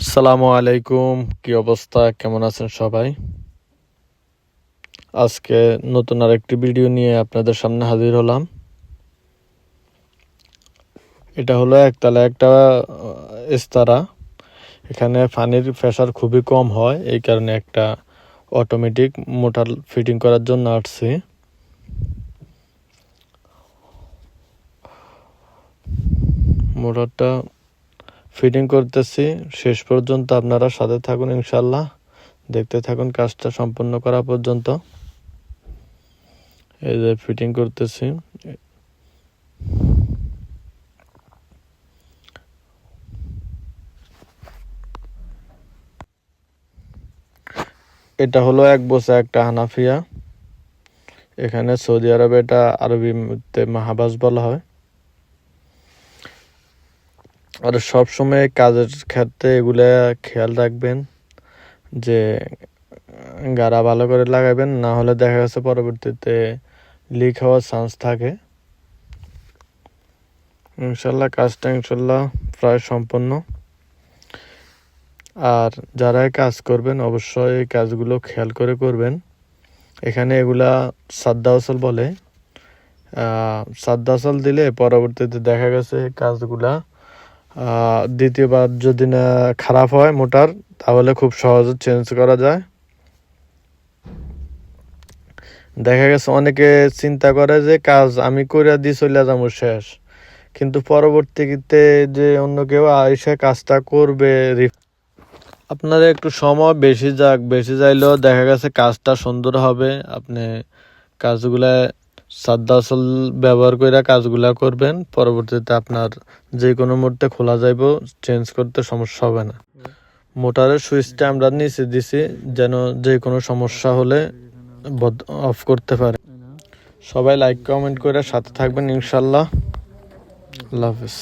আসসালামু আলাইকুম, কি অবস্থা, কেমন আছেন সবাই? আজকে নতুন আরেকটি ভিডিও নিয়ে আপনাদের সামনে হাজির হলাম। এটা হলো একতলা একটা ইস্তারা। এখানে পানির প্রেসার খুবই কম হয়, এই কারণে একটা অটোমেটিক মোটর ফিটিং করার জন্য আসছি। মোটরটা ফিটিং করতেছি, শেষ পর্যন্ত আপনারা সাথে থাকুন, ইনশাল্লাহ দেখতে থাকুন কাজটা সম্পূর্ণ করা পর্যন্ত। এই যে ফিটিং করতেছি। এটা হলো এক বোঝা একটা হানাফিয়া। এখানে সৌদি আরবে এটা আরবিতে মাহাবাস বলা হয়। আর সবসময় কাজের ক্ষেত্রে এগুলা খেয়াল রাখবেন যে গাড়া ভালো করে লাগাবেন, না হলে দেখা যাচ্ছে পরবর্তীতে লিক হওয়ার চান্স থাকে। ইনশাল্লাহ কাজটা প্রায় সম্পন্ন। আর যারা কাজ করবেন অবশ্যই এই কাজগুলো খেয়াল করে করবেন। এখানে এগুলা সাদ্দা আসল বলে। সাদ্দা আসল দিলে পরবর্তীতে দেখা গেছে কাজগুলা দ্বিতীয়বার যদি না খারাপ হয় মোটর, তাহলে খুব সহজে চেঞ্জ করা যায়। দেখা গেছে অনেকে চিন্তা করে যে কাজ আমি করে দিয়ে চলে যাবো শেষ, কিন্তু পরবর্তীতে যে অন্য কেউ এসে কাজটা করবে। আপনার একটু সময় বেশি যাইলেও দেখা গেছে কাজটা সুন্দর হবে। আপনি কাজগুলা সাদ্দা আসল ব্যবহার করে কাজগুলা করবেন, পরবর্তীতে আপনার যে কোনো মুহূর্তে খোলা যাইব, চেঞ্জ করতে সমস্যা হবে না। মোটরের সুইচটা আমরা নিচে দিছি যেন যে কোনো সমস্যা হলে অফ করতে পারে। সবাই লাইক কমেন্ট করে সাথে থাকবেন, ইনশাল্লাহ। আল্লাহ হাফিজ।